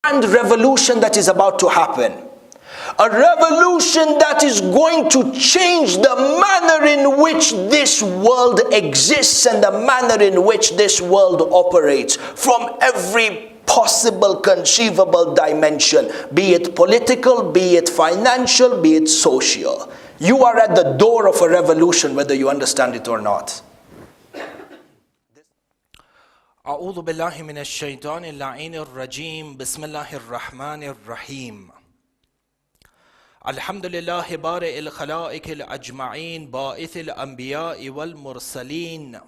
grand revolution that is about to happen. A revolution that is going to change the manner in which this world exists and the manner in which this world operates from every possible conceivable dimension, be it political, be it financial, be it social. You are at the door of a revolution, whether you understand it or not. أعوذ بالله من الشيطان اللعين الرجيم بسم الله الرحمن الرحيم الحمد لله بارئ الخلائق الأجمعين باعث الأنبياء والمرسلين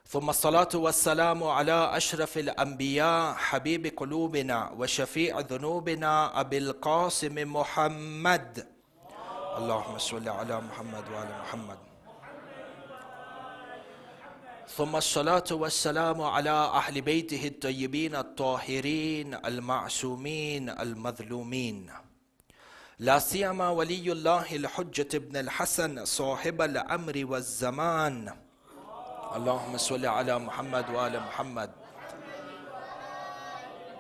ثم الصلاة والسلام على أشرف الأنبياء حبيب قلوبنا وشفيع ذنوبنا أبي القاسم محمد اللهم صل على محمد وعلى محمد ثم الصلاة والسلام على أهل بيته الطيبين الطاهرين المعصومين المظلومين لا سيما ولي الله الحجة ابن الحسن صاحب الأمر والزمان اللهم صل على محمد وآل محمد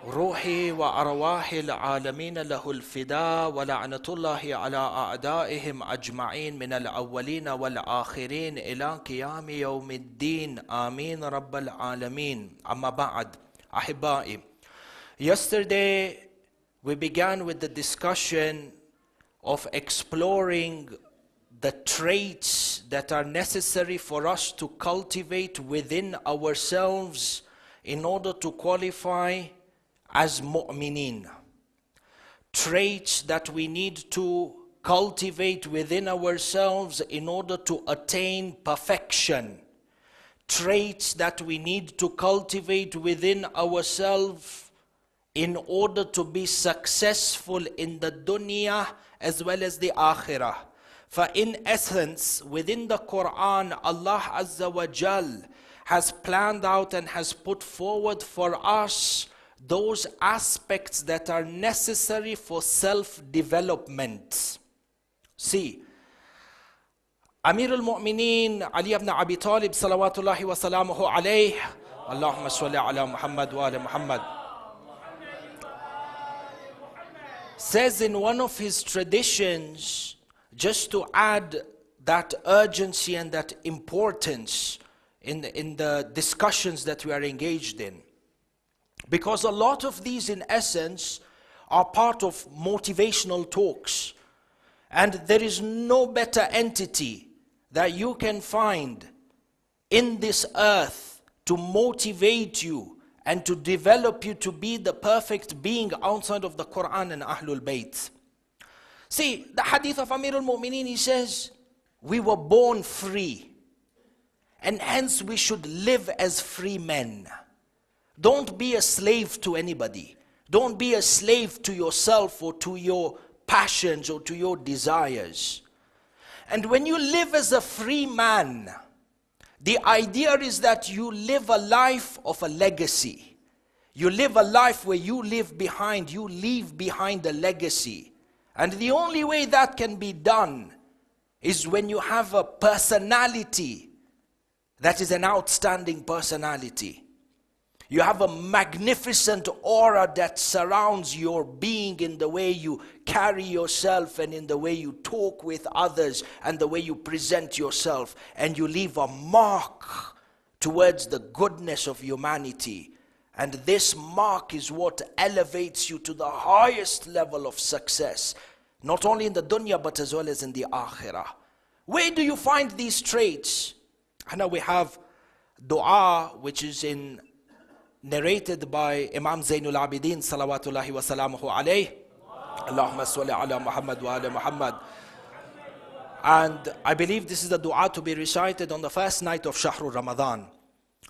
روحي وأرواح العالمين له الفداء ولعنة الله على أعدائهم أجمعين من الأولين والآخرين إلى قيام يوم الدين آمين رب العالمين أما بعد أحبائي. Yesterday we began with the discussion of exploring the traits that are necessary for us to cultivate within ourselves in order to qualify as mu'mineen. Traits that we need to cultivate within ourselves in order to attain perfection. Traits that we need to cultivate within ourselves in order to be successful in the dunya as well as the akhirah. For in essence, within the Quran, Allah Azza wa Jal has planned out and has put forward for us those aspects that are necessary for self-development. See, Amir al-Mu'mineen Ali ibn Abi Talib salawatullahi wa salamuhu alayh, Allahumma salli ala Muhammad wa ala Muhammad, says in one of his traditions, just to add that urgency and that importance in the discussions that we are engaged in, because a lot of these in essence are part of motivational talks, and there is no better entity that you can find in this earth to motivate you and to develop you to be the perfect being outside of the Quran and Ahlul Bayt. See, the hadith of Amir al-Mu'mineen, he says, we were born free, and hence we should live as free men. Don't be a slave to anybody. Don't be a slave to yourself or to your passions or to your desires. And when you live as a free man, the idea is that you live a life of a legacy. You live a life where you leave behind a legacy. And the only way that can be done is when you have a personality that is an outstanding personality. You have a magnificent aura that surrounds your being in the way you carry yourself and in the way you talk with others and the way you present yourself. And you leave a mark towards the goodness of humanity. And this mark is what elevates you to the highest level of success. Not only in the dunya but as well as in the akhirah. Where do you find these traits? I know we have dua which is narrated by Imam Zainul Abidin salawatullahi wa salamuhu alayh. Allahumma salli ala Muhammad wa ala Muhammad. And I believe this is the dua to be recited on the first night of Shahrul Ramadan.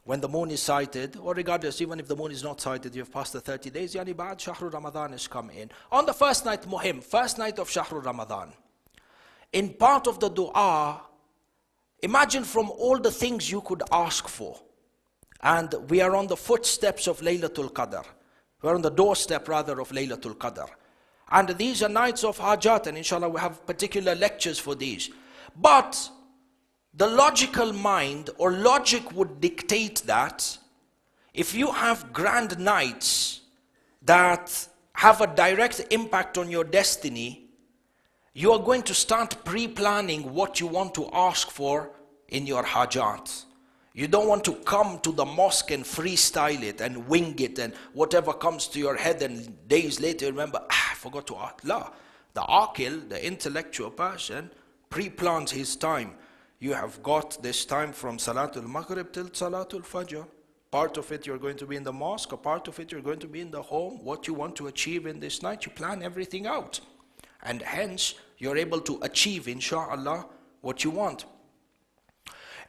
When the moon is sighted, or regardless, even if the moon is not sighted, you've passed the 30 days, yani ba'ad Shahrul Ramadan is come in. On the first night muhim, first night of Shahrul Ramadan. In part of the dua, imagine from all the things you could ask for. And we are on the footsteps of Laylatul Qadr. We're on the doorstep rather of Laylatul Qadr. And these are nights of hajat, and inshallah we have particular lectures for these. But the logical mind or logic would dictate that if you have grand nights that have a direct impact on your destiny, you are going to start pre-planning what you want to ask for in your hajat. You don't want to come to the mosque and freestyle it and wing it and whatever comes to your head, and days later remember, I forgot to ask. La. The aqil, the intellectual person, pre-plans his time. You have got this time from Salatul Maghrib till Salatul Fajr. Part of it you're going to be in the mosque, a part of it you're going to be in the home. What you want to achieve in this night, you plan everything out. And hence, you're able to achieve, inshallah, what you want.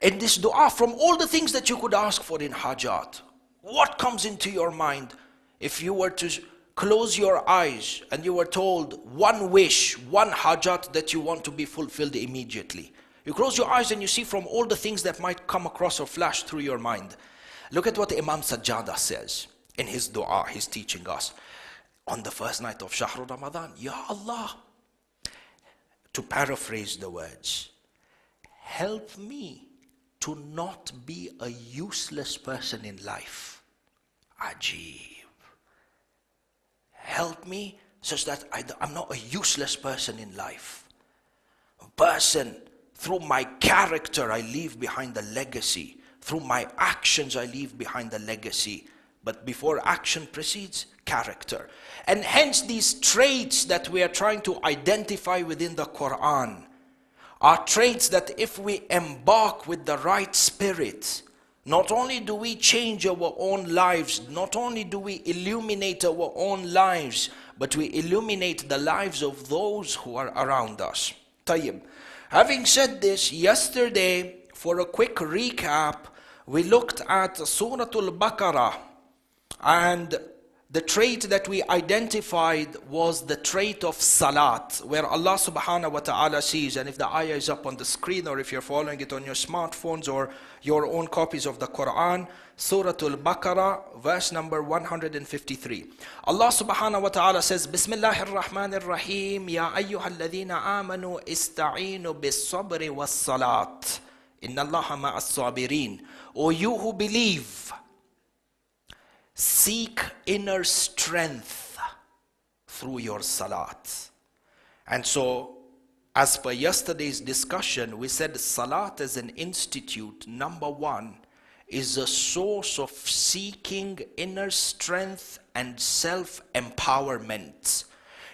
In this dua, from all the things that you could ask for in hajat, what comes into your mind if you were to close your eyes and you were told one wish, one hajat that you want to be fulfilled immediately? You close your eyes and you see from all the things that might come across or flash through your mind. Look at what Imam Sajjada says in his dua. He's teaching us on the first night of Shahr Ramadan, Ya Allah, to paraphrase the words, help me to not be a useless person in life. Ajib. Help me such that I'm not a useless person in life. A person, through my character I leave behind a legacy. Through my actions I leave behind a legacy. But before action proceeds, character. And hence these traits that we are trying to identify within the Quran are traits that if we embark with the right spirit, not only do we change our own lives, not only do we illuminate our own lives, but we illuminate the lives of those who are around us. Tayyib. Having said this, yesterday, for a quick recap, we looked at Surah Al-Baqarah, and the trait that we identified was the trait of salat, where Allah subhanahu wa ta'ala says, and if the ayah is up on the screen or if you're following it on your smartphones or your own copies of the Quran, Surah Al-Baqarah, verse number 153. Allah subhanahu wa ta'ala says, Bismillahir Rahmanir Rahim, Ya ayyuhal ladhina amanu ista'inu bis sabri was salat. Inna Allaha ma'as sabirin. O you who believe, seek inner strength through your salat. And so, as per yesterday's discussion, we said salat as an institute, number one, is a source of seeking inner strength and self-empowerment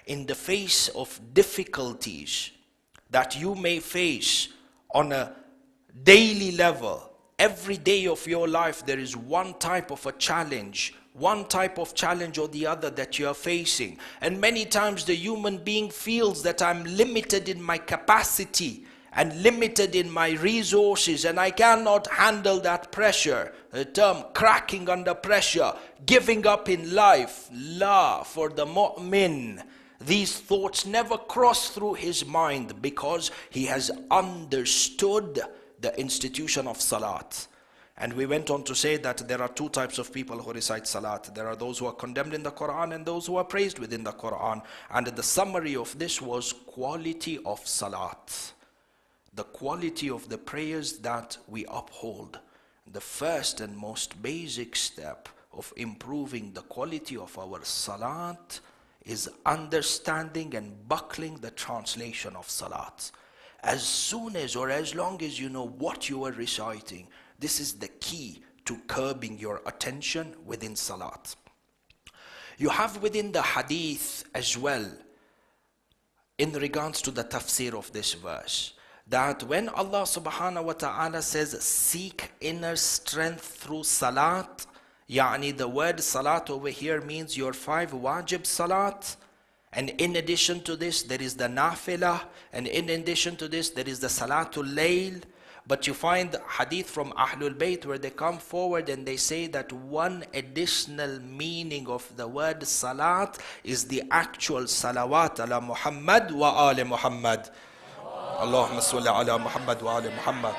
in the face of difficulties that you may face on a daily level. Every day of your life there is one type of a challenge, one type of challenge or the other that you are facing. And many times the human being feels that I'm limited in my capacity and limited in my resources, and I cannot handle that pressure. The term cracking under pressure, giving up in life. La, for the mu'min, these thoughts never cross through his mind because he has understood the institution of salat. And we went on to say that there are two types of people who recite salat. There are those who are condemned in the Quran and those who are praised within the Quran. And the summary of this was quality of salat. The quality of the prayers that we uphold. The first and most basic step of improving the quality of our salat is understanding and buckling the translation of salat. As soon as or as long as you know what you are reciting, this is the key to curbing your attention within salat. You have within the hadith as well, in regards to the tafsir of this verse, that when Allah subhanahu wa ta'ala says seek inner strength through salat, yani the word salat over here means your 5 wajib salat, and in addition to this there is the nafilah, and in addition to this there is the salatul layl. But you find hadith from Ahlul Bayt where they come forward and they say that one additional meaning of the word salat is the actual salawat ala Muhammad wa ali Muhammad. Allahumma salli ala Muhammad wa ali Muhammad.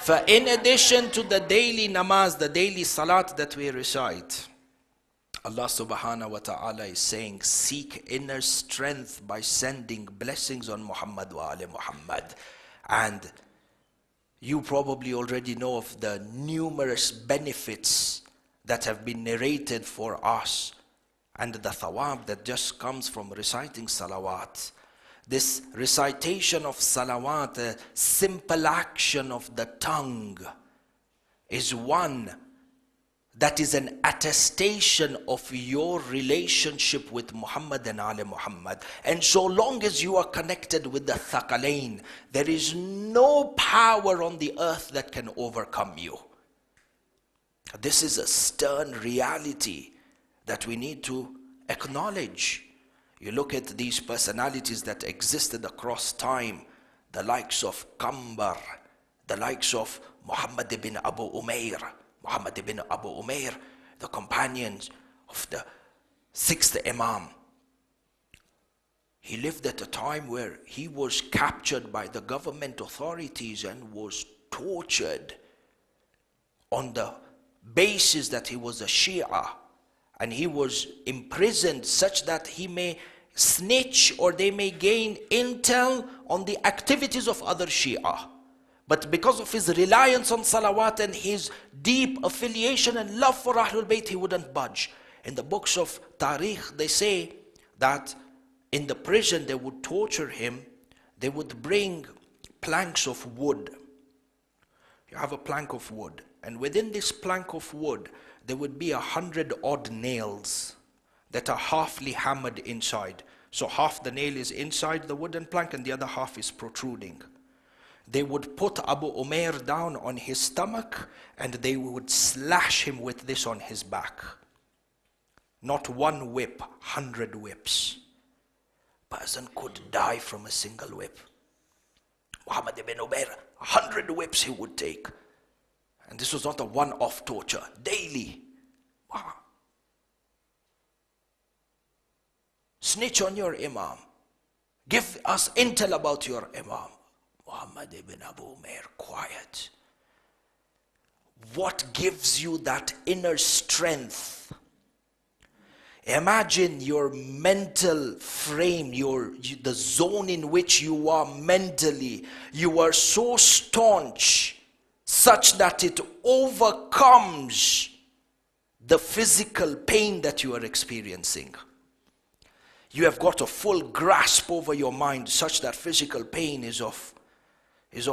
For in addition to the daily namaz, the daily salat that we recite, Allah subhanahu wa ta'ala is saying, seek inner strength by sending blessings on Muhammad wa ali Muhammad. And you probably already know of the numerous benefits that have been narrated for us, and the thawab that just comes from reciting salawat. This recitation of salawat, a simple action of the tongue, is one that is an attestation of your relationship with Muhammad and Ali Muhammad. And so long as you are connected with the Thaqalain, there is no power on the earth that can overcome you. This is a stern reality that we need to acknowledge. You look at these personalities that existed across time, the likes of Qambar, the likes of Muhammad ibn Abu Umair, the companions of the sixth Imam. He lived at a time where he was captured by the government authorities and was tortured on the basis that he was a Shia, and he was imprisoned such that he may snitch or they may gain intel on the activities of other Shia. But because of his reliance on salawat and his deep affiliation and love for Ahlul Bayt, he wouldn't budge. In the books of Tariq, they say that in the prison they would torture him. They would bring planks of wood. You have a plank of wood, and within this plank of wood there would be 100 odd nails that are halfly hammered inside. So half the nail is inside the wooden plank and the other half is protruding. They would put Abu Umair down on his stomach and they would slash him with this on his back. Not one whip, 100 whips. Person could die from a single whip. Muhammad ibn Umair, 100 whips he would take. And this was not a one-off torture, daily. Wow. Snitch on your Imam. Give us intel about your Imam. Muhammad ibn Abu Umair, quiet. What gives you that inner strength? Imagine your mental frame, the zone in which you are mentally. You are so staunch such that it overcomes the physical pain that you are experiencing. You have got a full grasp over your mind such that physical pain is of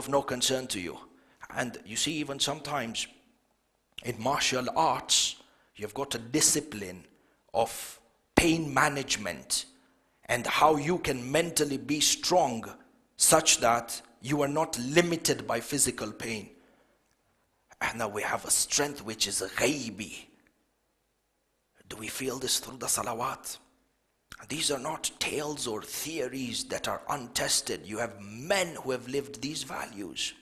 no concern to you. And you see, even sometimes in martial arts, you've got a discipline of pain management and how you can mentally be strong such that you are not limited by physical pain. And now we have a strength which is ghaibi. Do we feel this through the salawat? These are not tales or theories that are untested. You have men who have lived these values.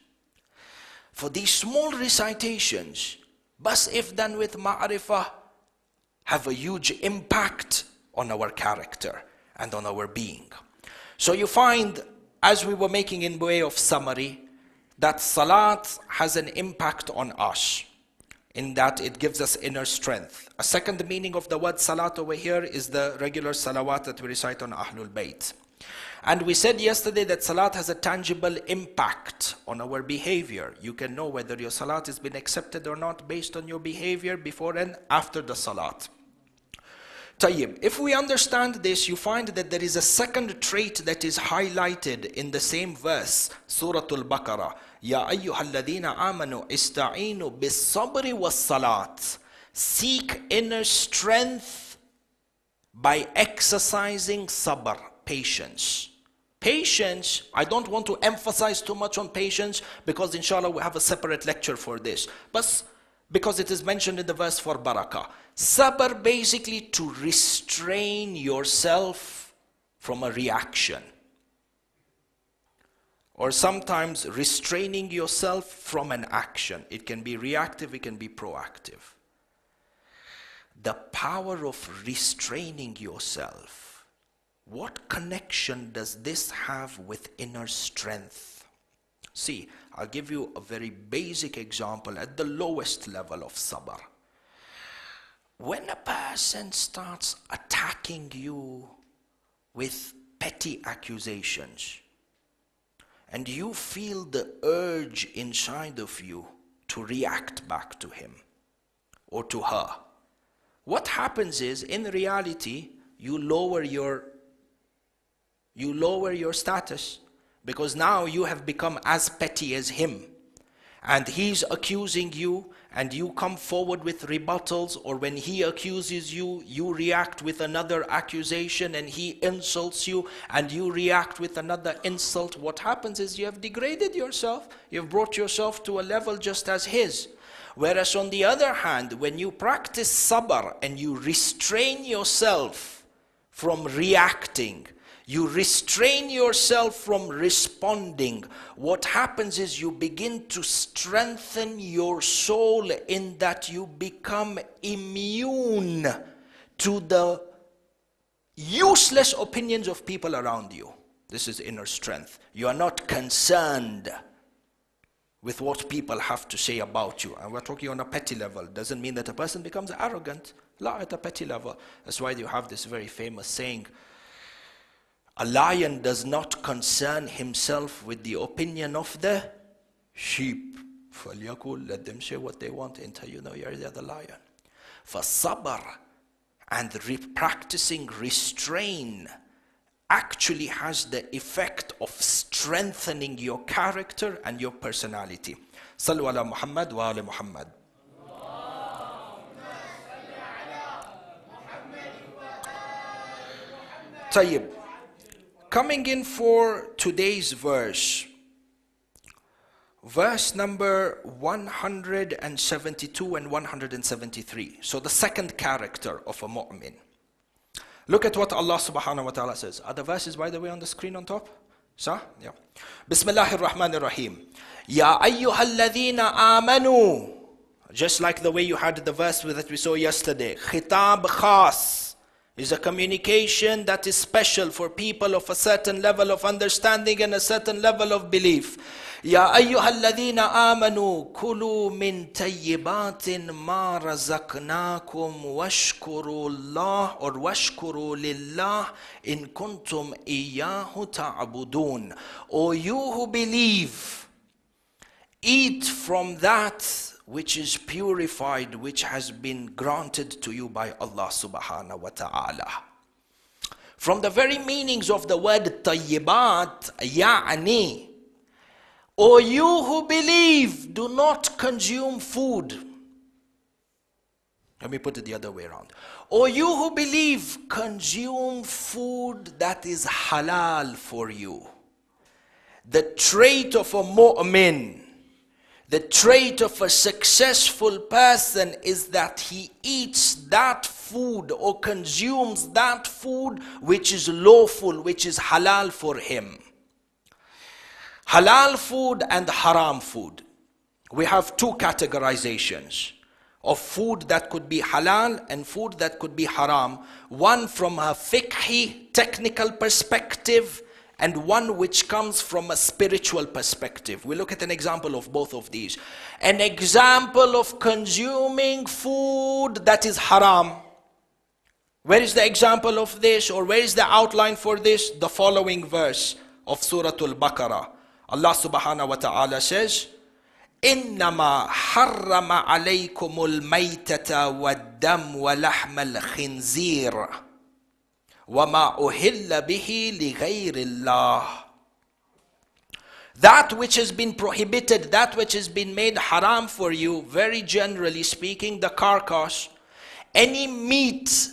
For these small recitations, bas if done with ma'rifah, have a huge impact on our character and on our being. So you find, as we were making in way of summary, that salat has an impact on us, in that it gives us inner strength. A second meaning of the word salat over here is the regular salawat that we recite on Ahlul Bayt. And we said yesterday that salat has a tangible impact on our behavior. You can know whether your salat has been accepted or not based on your behavior before and after the salat. Tayyib, if we understand this, you find that there is a second trait that is highlighted in the same verse, Surah Al-Baqarah. Ya ayyuhalladhina amanu ista'inu bis-sabri was-salat. Seek inner strength by exercising sabr, patience. Patience, I don't want to emphasize too much on patience because inshallah we have a separate lecture for this. But because it is mentioned in the verse for barakah. Sabr, basically to restrain yourself from a reaction. Or sometimes restraining yourself from an action. It can be reactive, it can be proactive. The power of restraining yourself. What connection does this have with inner strength? See, I'll give you a very basic example at the lowest level of sabr. When a person starts attacking you with petty accusations, and you feel the urge inside of you to react back to him, or to her. What happens is, in reality, you lower your status, because now you have become as petty as him. And he's accusing you, and you come forward with rebuttals, or when he accuses you, you react with another accusation, and he insults you, and you react with another insult. What happens is you have degraded yourself. You've brought yourself to a level just as his. Whereas on the other hand, when you practice sabr and you restrain yourself from reacting, you restrain yourself from responding, what happens is you begin to strengthen your soul, in that you become immune to the useless opinions of people around you. This is inner strength. You are not concerned with what people have to say about you. And we're talking on a petty level. Doesn't mean that a person becomes arrogant. La, at a petty level. That's why you have this very famous saying, a lion does not concern himself with the opinion of the sheep. فَلْيَقُلْ, let them say what they want until you know you're the other lion. For sabr and practicing restraint actually has the effect of strengthening your character and your personality. Sallu ala Muhammad wa ala Muhammad. Tayyib. Coming in for today's verse number 172 and 173. So the second character of a mu'min. Look at what Allah subhanahu wa ta'ala says. Are the verses, by the way, on the screen on top? Sah? Yeah. Bismillahir Rahmanir Rahim. Ya ayyuhalladhina amanu. Just like the way you had the verse that we saw yesterday. Khitab khas is a communication that is special for people of a certain level of understanding and a certain level of belief. Ya ayyuhalladhina amanu kulu min tayyibatin ma razaqnakum washkuru Allah or washkuru lillah in kuntum iyyahu ta'budun. O you who believe, eat from that which is purified, which has been granted to you by Allah subhanahu wa ta'ala. From the very meanings of the word tayyibat, ya'ni, O you who believe, do not consume food. Let me put it the other way around. O you who believe, consume food that is halal for you. The trait of a mu'min, the trait of a successful person is that he eats that food or consumes that food which is lawful, which is halal for him. Halal food and haram food. We have two categorizations of food that could be halal and food that could be haram. One from a fiqhi, technical perspective, and one which comes from a spiritual perspective. We look at an example of both of these. An example of consuming food that is haram. Where is the example of this, or where is the outline for this? The following verse of Surah Al-Baqarah. Allah subhanahu wa ta'ala says, إِنَّمَا حَرَّمَ عَلَيْكُمُ الْمَيْتَةَ وَالدَّمَ وَلَحْمَ الْخِنْزِيرِ وَمَا أُهِلَّ بِهِ لِغَيْرِ اللَّهِ. That which has been prohibited, that which has been made haram for you, very generally speaking, the carcass, any meat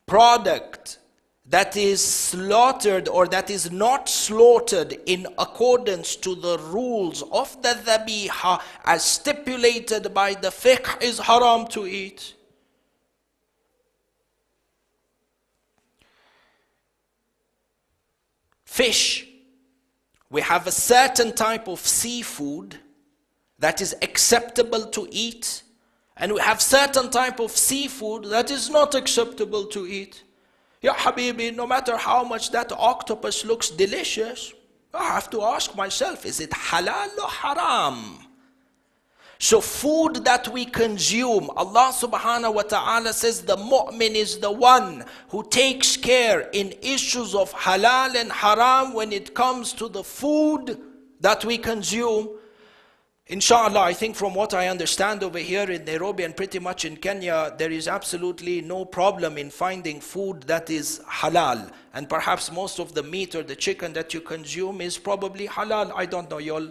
product that is slaughtered or that is not slaughtered in accordance to the rules of the dhabiha as stipulated by the fiqh is haram to eat. Fish. We have a certain type of seafood that is acceptable to eat, and we have certain type of seafood that is not acceptable to eat. Ya Habibi, no matter how much that octopus looks delicious, I have to ask myself, is it halal or haram? So food that we consume, Allah subhanahu wa ta'ala says the mu'min is the one who takes care in issues of halal and haram when it comes to the food that we consume. Inshallah, I think from what I understand over here in Nairobi and pretty much in Kenya, there is absolutely no problem in finding food that is halal. And perhaps most of the meat or the chicken that you consume is probably halal. I don't know, you all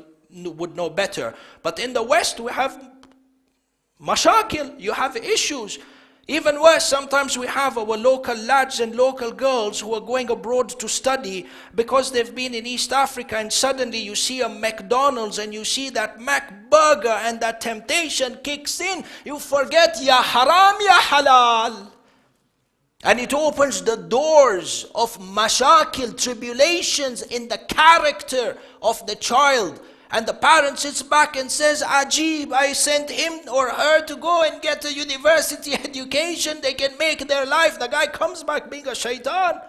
would know better. But in the West, we have mashakil, you have issues. Even worse, sometimes we have our local lads and local girls who are going abroad to study because they've been in East Africa, and suddenly you see a McDonald's and you see that Mac burger and that temptation kicks in. You forget, ya haram, ya halal. And it opens the doors of mashakil, tribulations in the character of the child. And the parent sits back and says, Ajib, I sent him or her to go and get a university education. They can make their life. The guy comes back being a shaitan.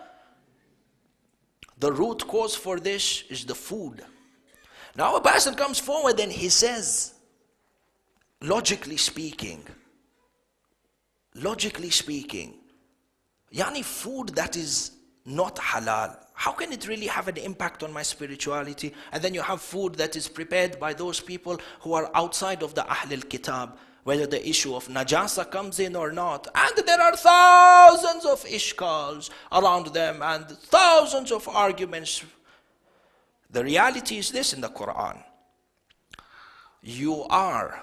The root cause for this is the food. Now a person comes forward and he says, logically speaking, yani food that is not halal, how can it really have an impact on my spirituality? And then you have food that is prepared by those people who are outside of the Ahl al-Kitab, whether the issue of najasa comes in or not. And there are thousands of ishkals around them and thousands of arguments. The reality is this in the Quran. You are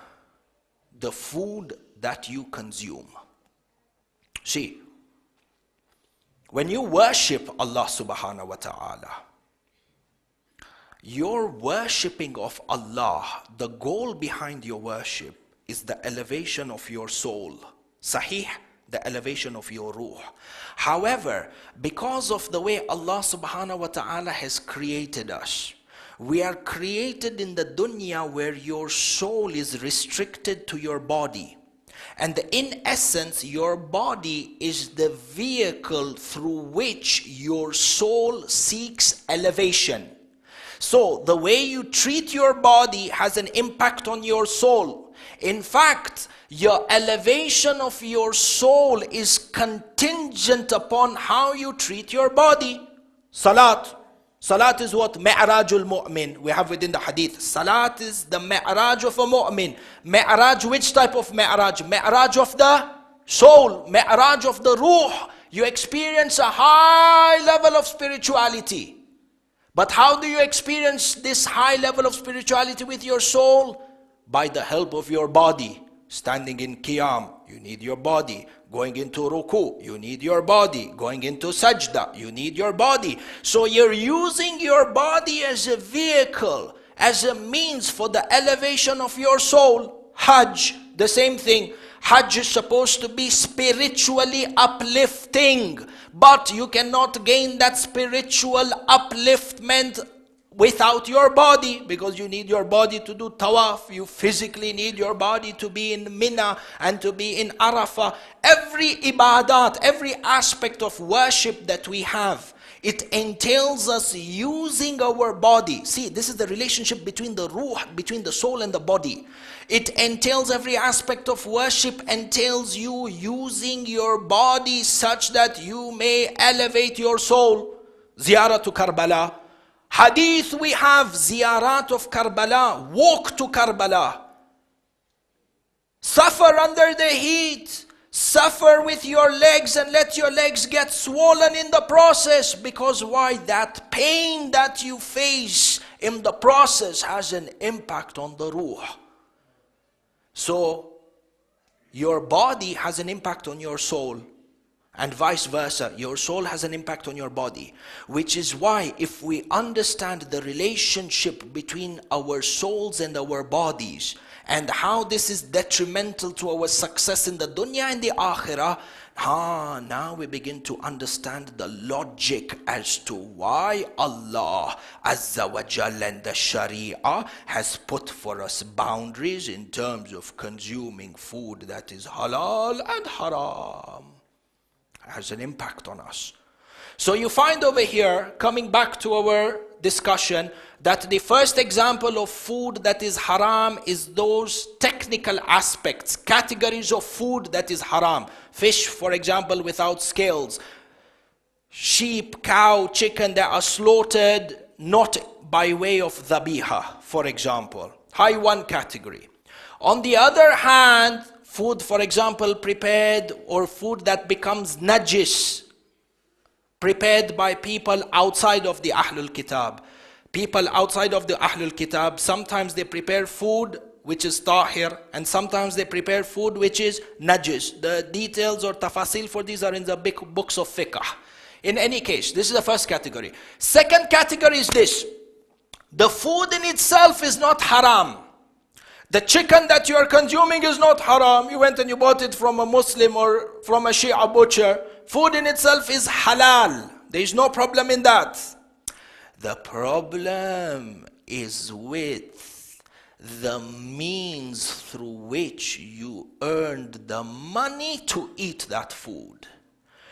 the food that you consume. See, when you worship Allah subhanahu wa ta'ala, your worshipping of Allah, the goal behind your worship is the elevation of your soul. Sahih, the elevation of your ruh. However, because of the way Allah subhanahu wa ta'ala has created us, we are created in the dunya where your soul is restricted to your body. And in essence, your body is the vehicle through which your soul seeks elevation. So the way you treat your body has an impact on your soul. In fact, your elevation of your soul is contingent upon how you treat your body. Salat. Salat is what? Mi'rajul mu'min. We have within the hadith. Salat is the mi'raj of a mu'min. Mi'raj, which type of mi'raj? Mi'raj of the soul. Mi'raj of the ruh. You experience a high level of spirituality. But how do you experience this high level of spirituality with your soul? By the help of your body. Standing in qiyam, you need your body. Going into ruku, you need your body. Going into sajda, you need your body. So you're using your body as a vehicle, as a means for the elevation of your soul. Hajj, the same thing. Hajj is supposed to be spiritually uplifting, but you cannot gain that spiritual upliftment without your body, because you need your body to do tawaf. You physically need your body to be in Mina and to be in Arafah. Every ibadat, every aspect of worship that we have, it entails us using our body. See, this is the relationship between the ruh, between the soul and the body. It entails every aspect of worship, entails you using your body such that you may elevate your soul. Ziyarah to Karbala. Hadith, we have ziyarat of Karbala. Walk to Karbala. Suffer under the heat. Suffer with your legs and let your legs get swollen in the process. Because why? That pain that you face in the process has an impact on the ruh. So, your body has an impact on your soul. And vice versa, your soul has an impact on your body. Which is why, if we understand the relationship between our souls and our bodies, and how this is detrimental to our success in the dunya and the akhirah, now we begin to understand the logic as to why Allah Azza wa Jal and the Sharia has put for us boundaries in terms of consuming food that is halal and haram. Has an impact on us. So you find over here, coming back to our discussion, that the first example of food that is haram is those technical aspects, categories of food that is haram. Fish, for example, without scales. Sheep, cow, chicken that are slaughtered not by way of dhabiha, for example. high one category. On the other hand, food, for example, prepared, or food that becomes najis, prepared by people outside of the Ahlul Kitab. People outside of the Ahlul Kitab, sometimes they prepare food which is tahir, and sometimes they prepare food which is najis. The details or tafasil for these are in the big books of fiqh. In any case, this is the first category. Second category is this. The food in itself is not haram. The chicken that you are consuming is not haram. You went and you bought it from a Muslim or from a Shia butcher. Food in itself is halal. There is no problem in that. The problem is with the means through which you earned the money to eat that food.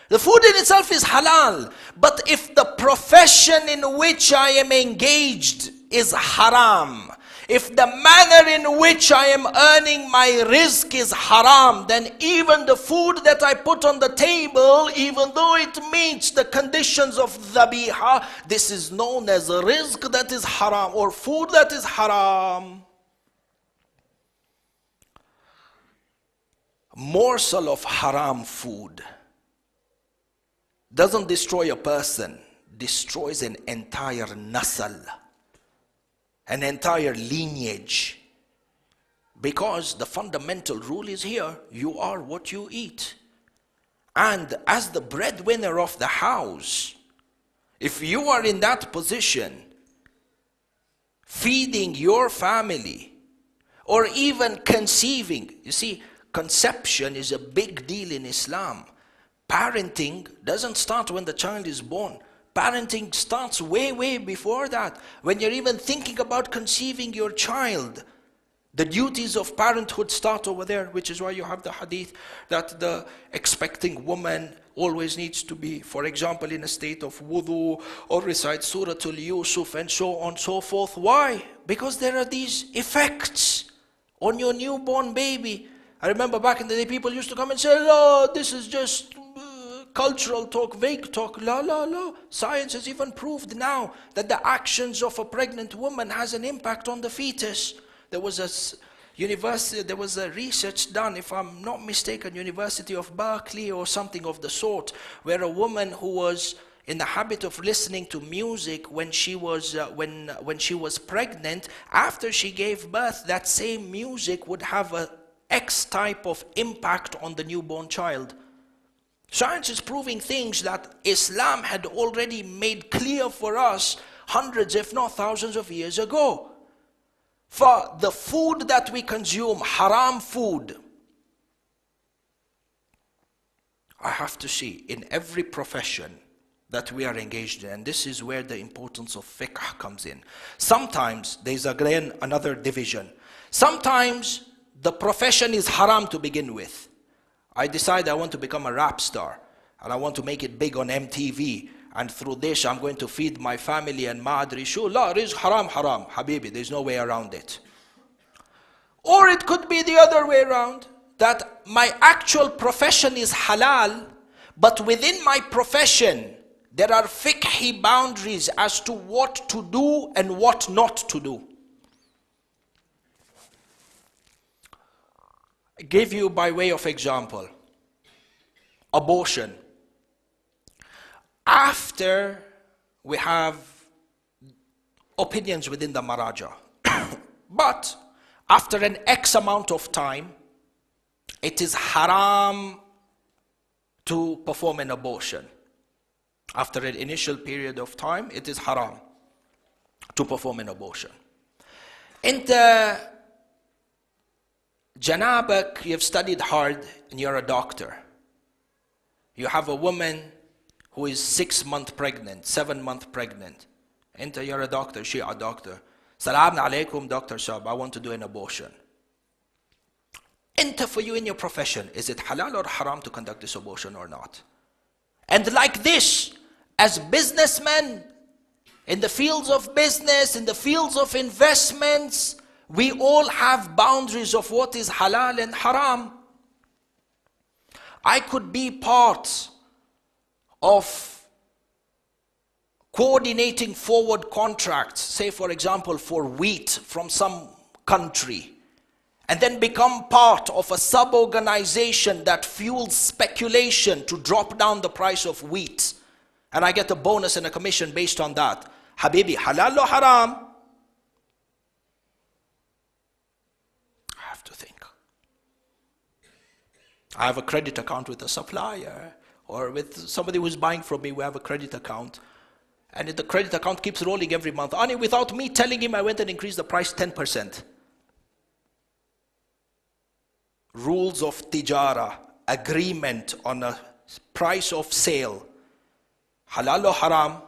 The food in itself is halal, but if the profession in which I am engaged is haram, if the manner in which I am earning my rizq is haram, then even the food that I put on the table, even though it meets the conditions of dhabiha, this is known as a rizq that is haram, or food that is haram. Morsel of haram food doesn't destroy a person, destroys an entire nasal, an entire lineage. Because the fundamental rule is here, you are what you eat. And as the breadwinner of the house, if you are in that position, feeding your family, or even conceiving, you see, conception is a big deal in Islam. Parenting doesn't start when the child is born. Parenting starts way, way before that. When you're even thinking about conceiving your child, the duties of parenthood start over there, which is why you have the hadith that the expecting woman always needs to be, for example, in a state of wudu, or recite Surah Al-Yusuf and so on and so forth. Why? Because there are these effects on your newborn baby. I remember back in the day, people used to come and say, oh, this is just cultural talk, vague talk. La, la, la. Science has even proved now that the actions of a pregnant woman has an impact on the fetus. There was a research done, if I'm not mistaken, University of Berkeley or something of the sort, where a woman who was in the habit of listening to music when she was pregnant, after she gave birth, that same music would have a X type of impact on the newborn child. Science is proving things that Islam had already made clear for us hundreds, if not thousands of years ago. For the food that we consume, haram food, I have to see in every profession that we are engaged in, and this is where the importance of fiqh comes in. Sometimes there's again another division. Sometimes the profession is haram to begin with. I decide I want to become a rap star and I want to make it big on MTV, and through this I'm going to feed my family and madri shu. La, rizq haram, habibi, there's no way around it. Or it could be the other way around, that my actual profession is halal, but within my profession there are fiqhi boundaries as to what to do and what not to do. I gave you by way of example, abortion. After we have opinions within the Maraja, but after an X amount of time, it is haram to perform an abortion. After an initial period of time, it is haram to perform an abortion. Into Janabak, you've studied hard and you're a doctor. You have a woman who is 6 months pregnant, 7 months pregnant. Enter, you're a doctor, Shia doctor. Salaam alaikum, Dr. Shab, I want to do an abortion. Enter, for you in your profession, is it halal or haram to conduct this abortion or not? And like this, as businessmen, in the fields of business, in the fields of investments, we all have boundaries of what is halal and haram. I could be part of coordinating forward contracts, say for example for wheat from some country and then become part of a sub-organization that fuels speculation to drop down the price of wheat, and I get a bonus and a commission based on that, Habibi, halal or haram? I have to think. I have a credit account with a supplier or with somebody who's buying from me. We have a credit account, and the credit account keeps rolling every month. Only without me telling him, I went and increased the price 10%. Rules of tijara, agreement on a price of sale. Halal or haram?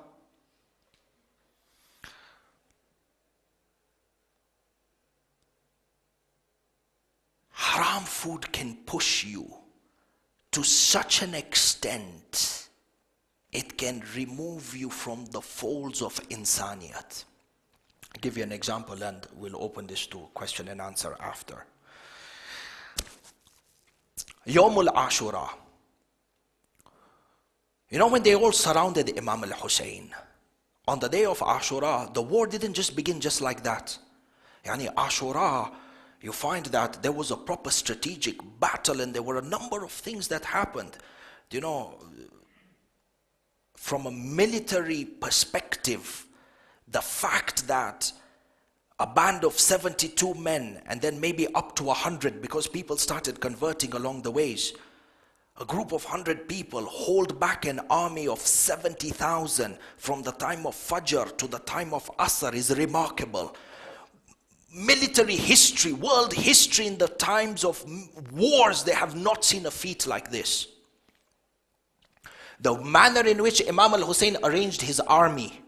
Haram food can push you to such an extent, it can remove you from the folds of insaniyat. I'll give you an example and we'll open this to question and answer after. Yawmul Ashura. You know, when they all surrounded Imam al-Hussein, on the day of Ashura, the war didn't just begin just like that. Yani Ashura, you find that there was a proper strategic battle and there were a number of things that happened. You know, from a military perspective, the fact that a band of 72 men and then maybe up to 100, because people started converting along the ways, a group of 100 people hold back an army of 70,000 from the time of Fajr to the time of Asr is remarkable. Military history, world history, in the times of wars, they have not seen a feat like this. The manner in which Imam al-Hussein arranged his army,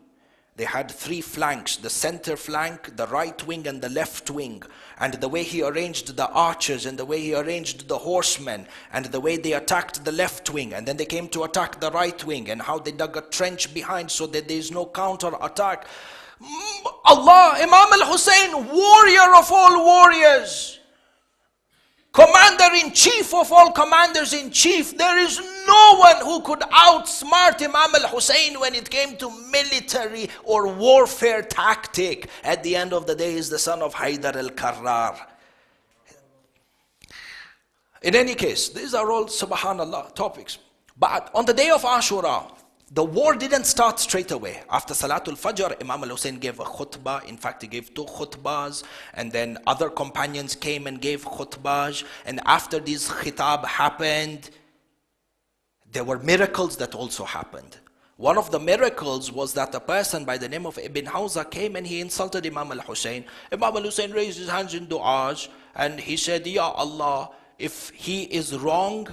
they had 3 flanks, the center flank, the right wing and the left wing. And the way he arranged the archers and the way he arranged the horsemen and the way they attacked the left wing and then they came to attack the right wing and how they dug a trench behind so that there is no counter attack. Allah, Imam al-Hussein, warrior of all warriors, commander-in-chief of all commanders-in-chief. There is no one who could outsmart Imam al-Hussein when it came to military or warfare tactic. At the end of the day, is the son of Haydar al-Karrar. In any case, these are all, subhanallah, topics. But on the day of Ashura, the war didn't start straight away. After Salatul Fajr, Imam al-Hussein gave a khutbah. In fact, he gave 2 khutbahs. And then other companions came and gave khutbahs. And after this khitab happened, there were miracles that also happened. One of the miracles was that a person by the name of Ibn Hawza came and he insulted Imam al-Hussein. Imam al-Hussein raised his hands in du'as and he said, Ya Allah, if he is wrong,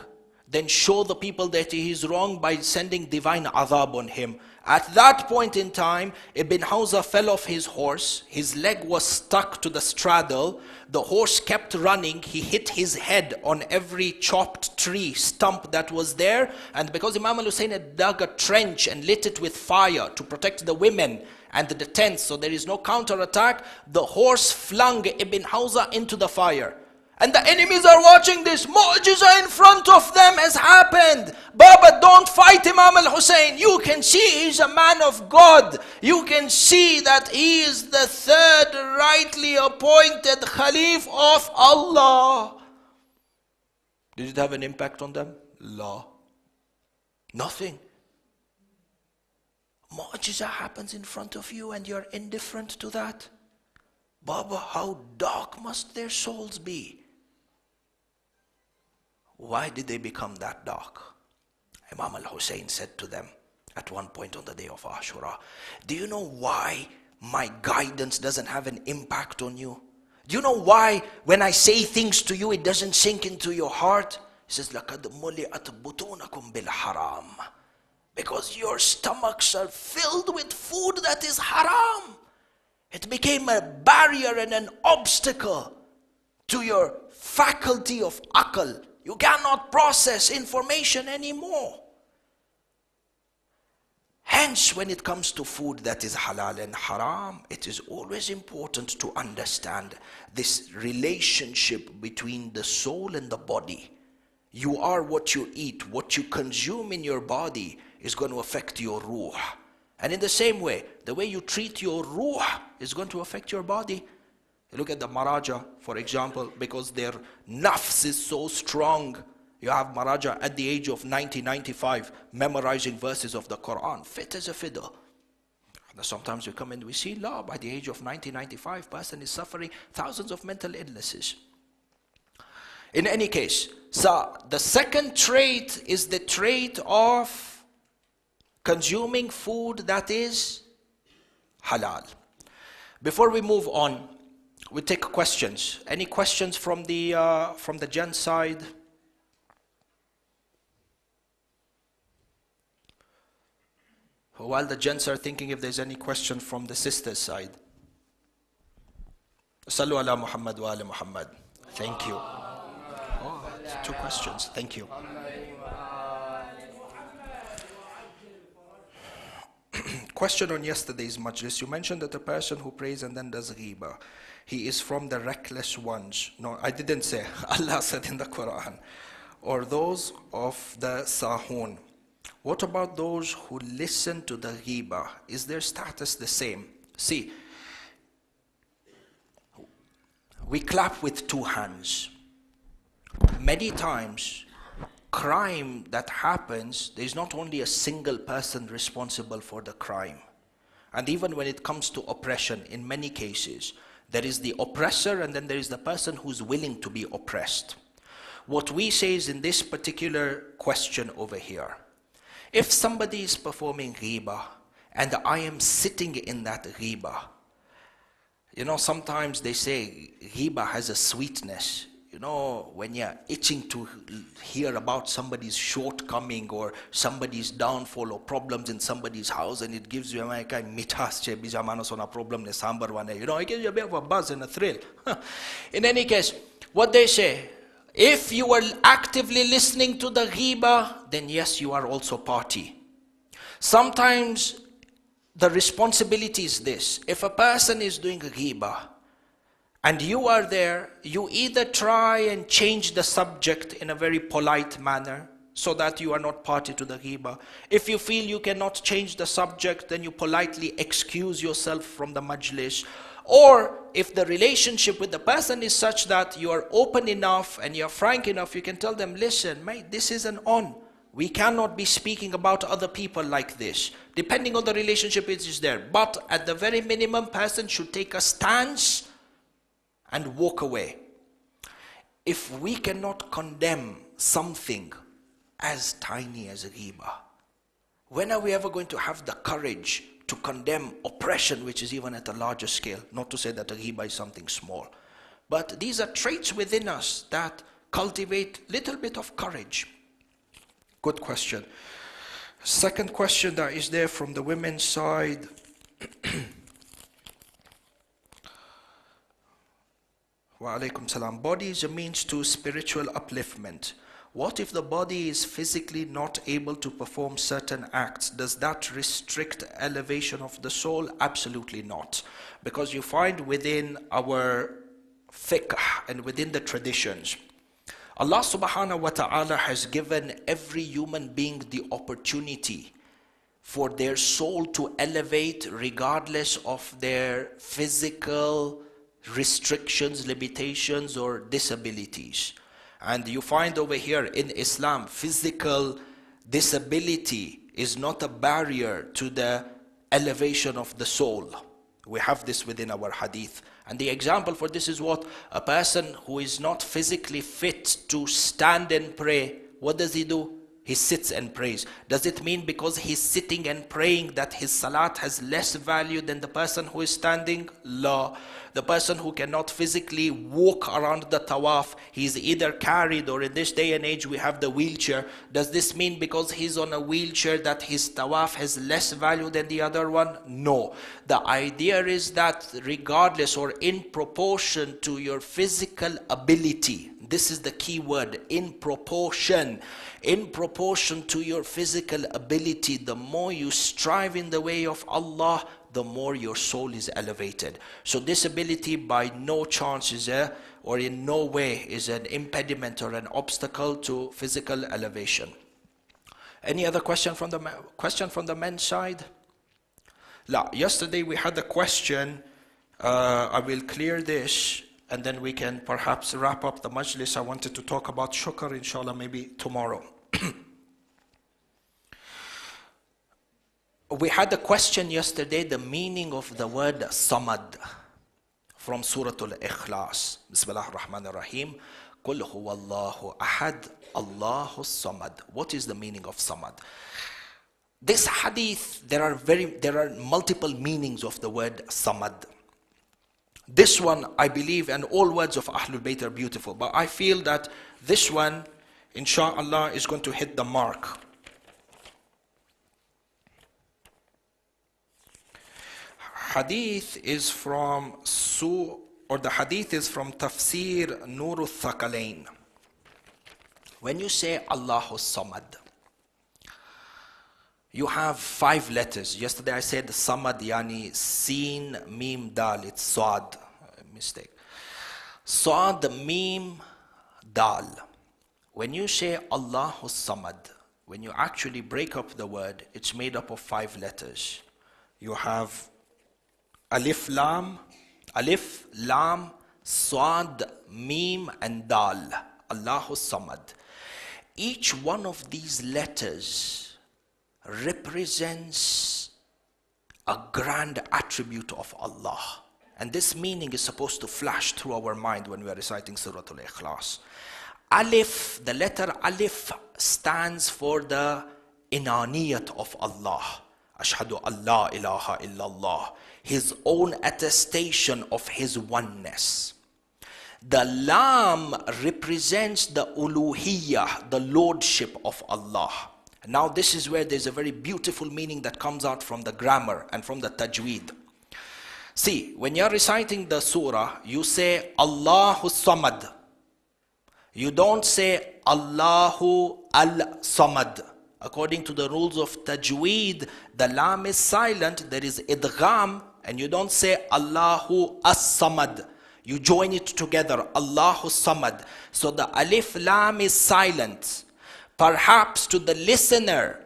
then show the people that he is wrong by sending divine adhab on him. At that point in time, Ibn Hawza fell off his horse. His leg was stuck to the straddle. The horse kept running. He hit his head on every chopped tree stump that was there. And because Imam al-Hussein had dug a trench and lit it with fire to protect the women and the tents, so there is no counterattack, the horse flung Ibn Hawza into the fire. And the enemies are watching this. Mu'jiza in front of them has happened. Baba, don't fight Imam al-Hussein. You can see he's a man of God. You can see that he is the 3rd rightly appointed Khalif of Allah. Did it have an impact on them? La. Nothing. Mu'jiza happens in front of you and you're indifferent to that. Baba, how dark must their souls be? Why did they become that dark? Imam al-Hussein said to them at one point on the day of Ashura, do you know why my guidance doesn't have an impact on you? Do you know why when I say things to you, it doesn't sink into your heart? He says, لَقَدْ مُلِئَتْ بُطُونَكُمْ بِالْحَرَامِ. Because your stomachs are filled with food that is haram. It became a barrier and an obstacle to your faculty of aql. You cannot process information anymore. Hence, when it comes to food that is halal and haram, it is always important to understand this relationship between the soul and the body. You are what you eat. What you consume in your body is going to affect your ruh. And in the same way, the way you treat your ruh is going to affect your body. Look at the Maraja, for example, because their nafs is so strong. You have Maraja at the age of 90, 95, memorizing verses of the Quran, fit as a fiddle. Sometimes we come and we see, la, by the age of 90, 95, person is suffering thousands of mental illnesses. In any case, so the second trait is the trait of consuming food that is halal. Before we move on, we take questions. Any questions from the gents side? While the gents are thinking if there's any question from the sisters side. Sallu ala Muhammad wa ala Muhammad. Thank you. Oh, 2 questions. Thank you. Question on yesterday's majlis. You mentioned that a person who prays and then does ghiba, he is from the reckless ones. No, I didn't say. Allah said in the Quran. Or those of the sahun. What about those who listen to the ghiba? Is their status the same? See, we clap with 2 hands. Many times, crime that happens, there is not only a single person responsible for the crime. And even when it comes to oppression, in many cases, there is the oppressor and then there is the person who's willing to be oppressed. What we say is in this particular question over here, if somebody is performing ghiba and I am sitting in that ghiba, you know, sometimes they say ghiba has a sweetness. You know, when you're itching to hear about somebody's shortcoming or somebody's downfall or problems in somebody's house, and it gives you a problem, you know, it gives you a bit of a buzz and a thrill. In any case, what they say, if you are actively listening to the ghiba, then yes, you are also party. Sometimes the responsibility is this. If a person is doing ghiba and you are there, you either try and change the subject in a very polite manner so that you are not party to the ghiba. If you feel you cannot change the subject, then you politely excuse yourself from the majlis. Or if the relationship with the person is such that you are open enough and you're frank enough, you can tell them, listen, mate, this isn't on. We cannot be speaking about other people like this. Depending on the relationship, it is there. But at the very minimum, person should take a stance and walk away. If we cannot condemn something as tiny as a ghiba, when are we ever going to have the courage to condemn oppression, which is even at a larger scale? Not to say that a ghiba is something small. But these are traits within us that cultivate little bit of courage. Good question. Second question that is there from the women's side. Wa alaikum salam. Body is a means to spiritual upliftment. What if the body is physically not able to perform certain acts? Does that restrict elevation of the soul? Absolutely not. Because you find within our fiqh and within the traditions, Allah subhanahu wa ta'ala has given every human being the opportunity for their soul to elevate regardless of their physical restrictions, limitations, or disabilities. And you find over here in Islam, physical disability is not a barrier to the elevation of the soul. We have this within our hadith. And the example for this is what? A person who is not physically fit to stand and pray, what does he do? He sits and prays. Does it mean because he's sitting and praying that his salat has less value than the person who is standing? La. The person who cannot physically walk around the tawaf, he's either carried, or in this day and age we have the wheelchair. Does this mean because he's on a wheelchair that his tawaf has less value than the other one? No. The idea is that regardless or in proportion to your physical ability, this is the key word, in proportion. In proportion to your physical ability, the more you strive in the way of Allah, the more your soul is elevated. So disability by no chance is or in no way is an impediment or an obstacle to physical elevation. Any other question from the men's side? La, yesterday we had a question I will clear this and then we can perhaps wrap up the majlis. I wanted to talk about shukr, inshallah, maybe tomorrow. We had a question yesterday, the meaning of the word samad from Surah Al-Ikhlas. Bismillah ar-Rahman ar-Rahim. Qul huwa Allahu ahad, Allahu samad. What is the meaning of samad? This hadith, there are multiple meanings of the word samad. This one, I believe, and all words of Ahlul Bayt are beautiful, but I feel that this one, inshallah, is going to hit the mark. Hadith is from the hadith is from Tafsir Nur al-Thaqalain. When you say Allahu Samad, you have 5 letters. Yesterday I said Samad yani Sin, Mim, Dal. It's Saad. Mistake. Saad, Mim, Dal. When you say Allahu Samad, when you actually break up the word, it's made up of 5 letters. You have Alif, Lam, Saad, Mim, and Dal. Allahu Samad. Each one of these letters represents a grand attribute of Allah. And this meaning is supposed to flash through our mind when we are reciting Surah Al-Ikhlas. Alif, the letter Alif stands for the inaniyat of Allah. Ashhadu an la ilaha illallah. His own attestation of his oneness. The Lam represents the uluhiyyah, the lordship of Allah. Now this is where there's a very beautiful meaning that comes out from the grammar and from the tajweed. See, when you're reciting the surah, you say Allahu Samad. You don't say Allahu Al-Samad. According to the rules of tajweed, the lam is silent, there is idgham, and you don't say Allahu As-Samad. You join it together, Allahu Samad. So the alif lam is silent. Perhaps to the listener,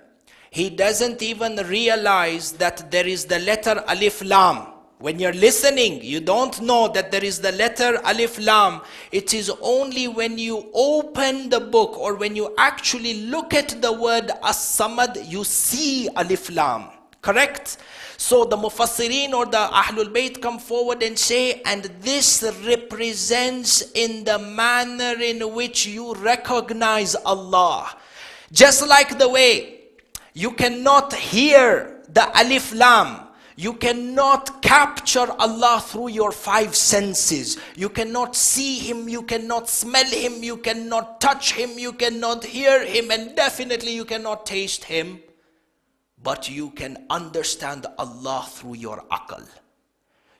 he doesn't even realize that there is the letter alif lam. When you're listening, you don't know that there is the letter alif lam. It is only when you open the book or when you actually look at the word as-samad, you see alif lam. Correct? So the mufassirin or the Ahlul Bayt come forward and say, and this represents in the manner in which you recognize Allah. Just like the way you cannot hear the alif lam, you cannot capture Allah through your 5 senses. You cannot see Him, you cannot smell Him, you cannot touch Him, you cannot hear Him, and definitely you cannot taste Him. But you can understand Allah through your aql.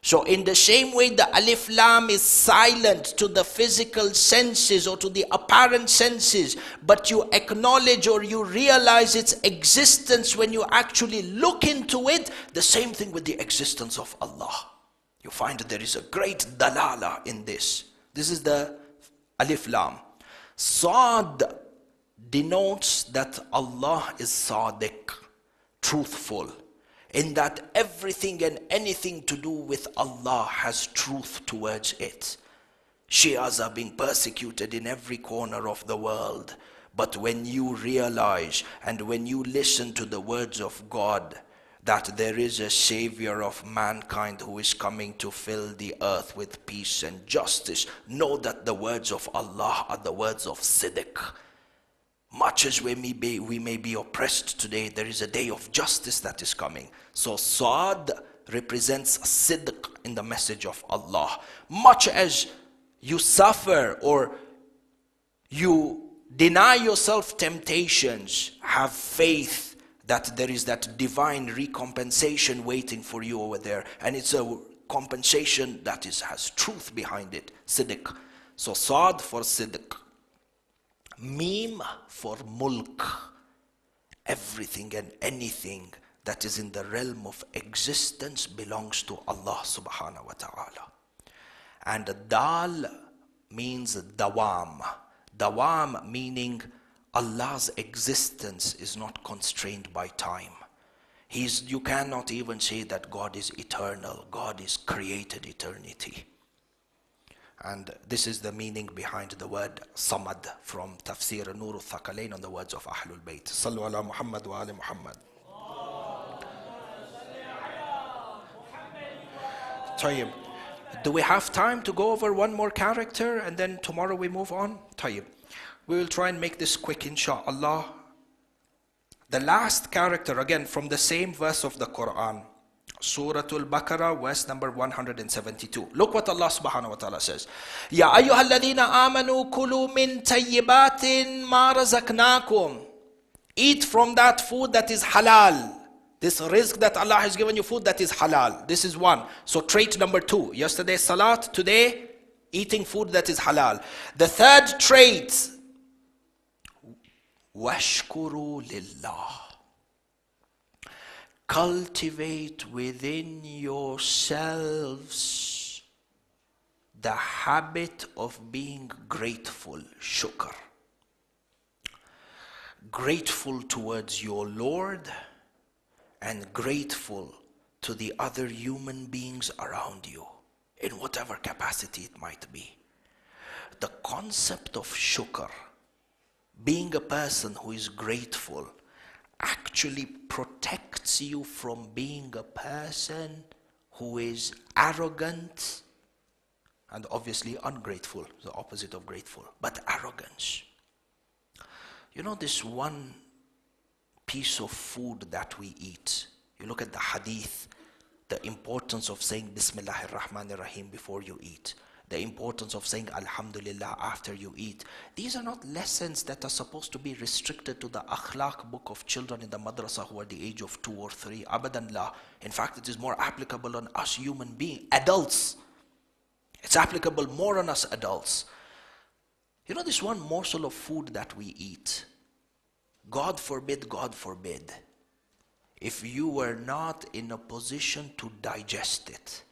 So in the same way the alif lam is silent to the physical senses or to the apparent senses, but you acknowledge or you realize its existence when you actually look into it, the same thing with the existence of Allah. You find that there is a great dalala in this. This is the alif lam. Saad denotes that Allah is sadiq, truthful, in that everything and anything to do with Allah has truth towards it. Shias are being persecuted in every corner of the world. But when you realize and when you listen to the words of God, that there is a savior of mankind who is coming to fill the earth with peace and justice, know that the words of Allah are the words of siddiq. Much as we may be oppressed today, there is a day of justice that is coming. So Saad represents sidq in the message of Allah. Much as you suffer or you deny yourself temptations, have faith that there is that divine recompensation waiting for you over there. And it's a compensation that has truth behind it. Sidq. So Saad for sidq. Mim for mulk. Everything and anything that is in the realm of existence belongs to Allah subhanahu wa ta'ala. And Dal means dawam. Dawam meaning Allah's existence is not constrained by time. You cannot even say that God is eternal. God is created eternity. And this is the meaning behind the word Samad from Tafsir Nur al-Thaqalain on the words of Ahlul Bayt. Sallu ala Muhammad wa ali Muhammad. Tayyib. Do we have time to go over one more character and then tomorrow we move on? Tayyib. We will try and make this quick, inshaAllah. The last character, again from the same verse of the Quran, Surah Al-Baqarah, verse number 172. Look what Allah subhanahu wa ta'ala says. Ya ayyuha alladhina amanu kulu min tayyibatin ma razaqnakum. Eat from that food that is halal. This rizq that Allah has given you, food that is halal. This is one. So trait number 2. Yesterday salat, today eating food that is halal. The third trait, washkuru lillah. Cultivate within yourselves the habit of being grateful, shukr. Grateful towards your Lord and grateful to the other human beings around you, in whatever capacity it might be. The concept of shukr, being a person who is grateful, actually protects you from being a person who is arrogant and obviously ungrateful, the opposite of grateful, but arrogance. You know, this one piece of food that we eat, you look at the hadith, the importance of saying Bismillahir Rahmanir Rahim before you eat, the importance of saying Alhamdulillah after you eat. These are not lessons that are supposed to be restricted to the akhlaq book of children in the madrasa who are the age of 2 or 3. Abadan la. In fact, it is more applicable on us human beings, adults. It's applicable more on us adults. You know, this one morsel of food that we eat, God forbid, if you were not in a position to digest it,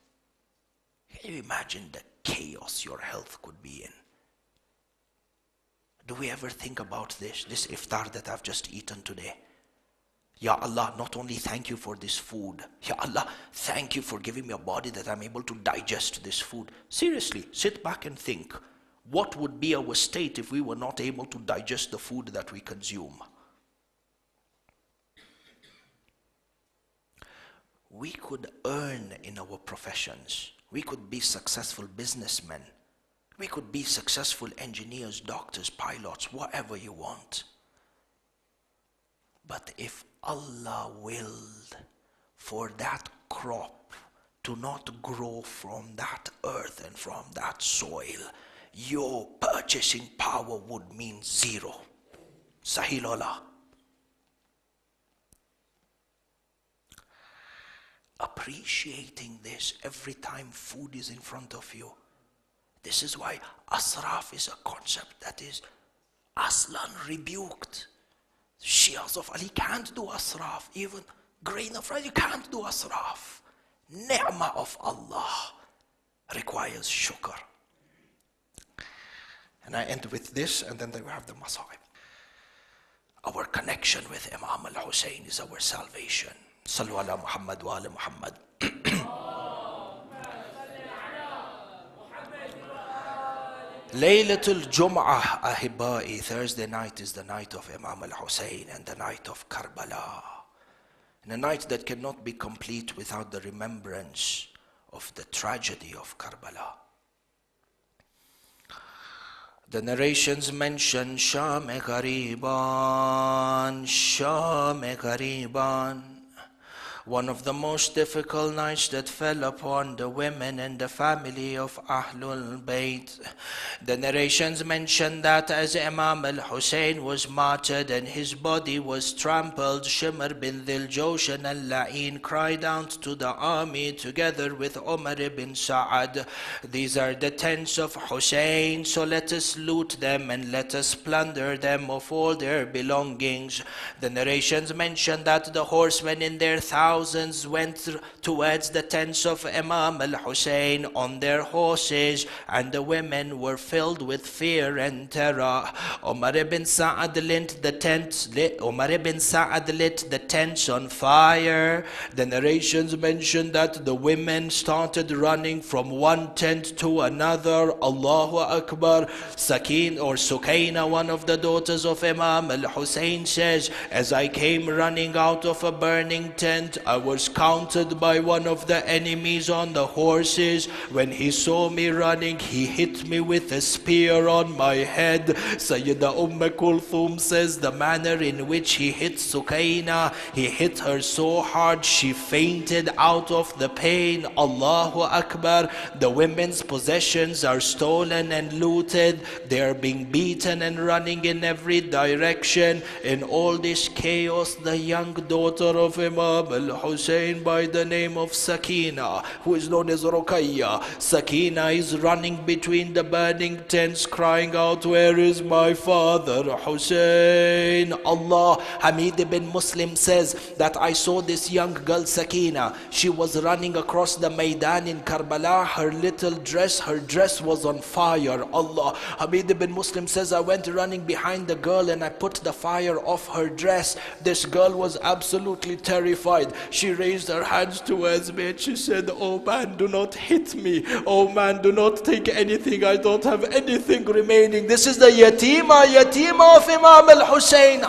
can you imagine the chaos your health could be in? Do we ever think about this iftar that I've just eaten today? Ya Allah, not only thank you for this food, Ya Allah, thank you for giving me a body that I'm able to digest this food. Seriously, sit back and think. What would be our state if we were not able to digest the food that we consume? We could earn in our professions. We could be successful businessmen. We could be successful engineers, doctors, pilots, whatever you want. But if Allah willed for that crop to not grow from that earth and from that soil, your purchasing power would mean zero. Sahilola. Appreciating this every time food is in front of you. This is why asraf is a concept that is aslan rebuked. Shias of Ali can't do asraf. Even grain of rice, you can't do asraf. Ni'mah of Allah requires shukr. And I end with this, and then we have the masa'ib. Our connection with Imam al-Hussein is our salvation. Sallu ala Muhammad wa ala Muhammad. Laylatul Jum'ah, Ahibai, Thursday night is the night of Imam al-Hussein and the night of Karbala. And a night that cannot be complete without the remembrance of the tragedy of Karbala. The narrations mention Sham-e Ghariban, Sham-e Ghariban. One of the most difficult nights that fell upon the women and the family of Ahlul Bayt. The narrations mention that as Imam al-Hussein was martyred and his body was trampled, Shimr bin Dhil Joshan al-La'in cried out to the army together with Umar ibn Sa'ad, "These are the tents of Hussein, so let us loot them and let us plunder them of all their belongings." The narrations mention that the horsemen in their thousands thousands went towards the tents of Imam al-Hussein on their horses, and the women were filled with fear and terror. Umar ibn Sa'ad lit the tents on fire. The narrations mention that the women started running from one tent to another. Allahu Akbar. Sukaina, one of the daughters of Imam al-Hussein, says, as I came running out of a burning tent, I was counted by one of the enemies on the horses. When he saw me running, he hit me with a spear on my head. Sayyida Kulthum says the manner in which he hit Sukaina, he hit her so hard she fainted out of the pain. Allahu Akbar. The women's possessions are stolen and looted. They are being beaten and running in every direction. In all this chaos, the young daughter of Imam al-Hussein by the name of Sakina, who is known as Ruqayya, Sakina is running between the burning tents crying out, where is my father Hussein? Allah. Hamid ibn Muslim says that I saw this young girl Sakina. She was running across the Maidan in Karbala. Her dress was on fire. Allah. Hamid ibn Muslim says I went running behind the girl and I put the fire off her dress. This girl was absolutely terrified. She raised her hands towards me and she said, oh man, do not hit me. Oh man, do not take anything. I don't have anything remaining. This is the yatima of Imam al-Hussein.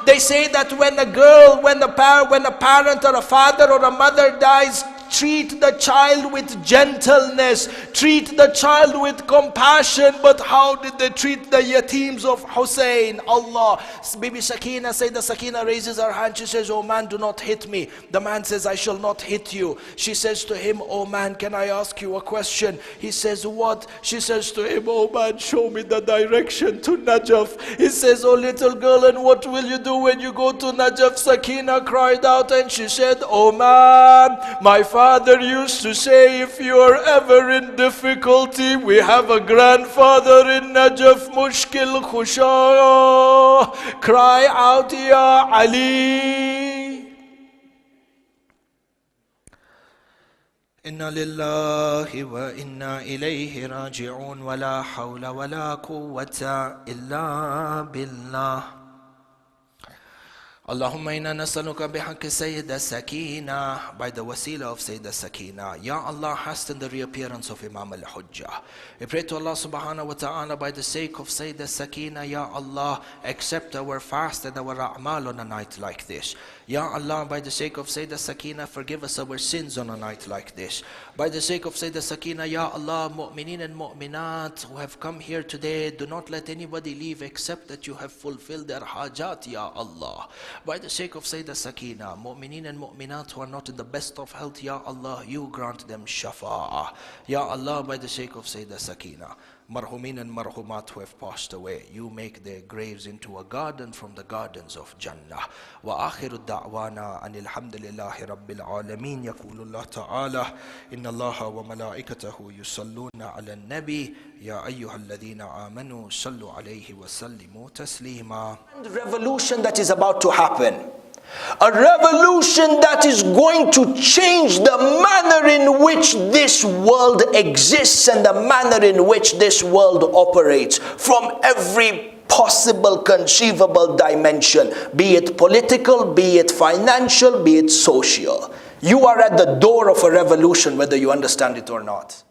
They say that when a parent or a father or a mother dies, treat the child with gentleness, treat the child with compassion. But how did they treat the yatims of Hussein? Allah. Bibi Sakina said, the Sakina raises her hand, she says, oh man, do not hit me. The man says, I shall not hit you. She says to him, oh man, can I ask you a question? He says, what? She says to him, oh man, show me the direction to Najaf. He says, oh little girl, and what will you do when you go to Najaf? Sakina cried out and she said, oh man, my father used to say, if you are ever in difficulty, we have a grandfather in Najaf, Mushkil Khusha. Cry out, Ya Ali. Inna lillahi wa inna ilayhi raji'un, wa la hawla wa la quwwata illa billah. Allahumma inna nas'aluka bihaqqi Sayyida Sakina, by the wasila of Sayyida Sakina. Ya Allah, hasten the reappearance of Imam al-Hujjah. We pray to Allah subhanahu wa ta'ala, by the sake of Sayyida Sakina, Ya Allah, accept our fast and our a'mal on a night like this. Ya Allah, by the sake of Sayyida Sakina, forgive us our sins on a night like this. By the sake of Sayyida Sakina, Ya Allah, mu'mineen and mu'minat who have come here today, do not let anybody leave except that you have fulfilled their hajat, Ya Allah. By the sake of Sayyida Sakina, mu'mineen and mu'minat who are not in the best of health, Ya Allah, you grant them shafa'ah. Ya Allah, by the sake of Sayyida Sakina, marhumin and marhumat who have passed away, you make their graves into a garden from the gardens of Jannah. Wa akhiru da'wana anil hamdulillahi rabbil alameen. Yaqulullah ta'ala, inna allaha wa malaikatahu yusalluna ala nabi, ya ayyuhalladhina amanu sallu alayhi wa sallimu taslima. Revolution that is about to happen. A revolution that is going to change the manner in which this world exists and the manner in which this world operates from every possible conceivable dimension, be it political, be it financial, be it social. You are at the door of a revolution, whether you understand it or not.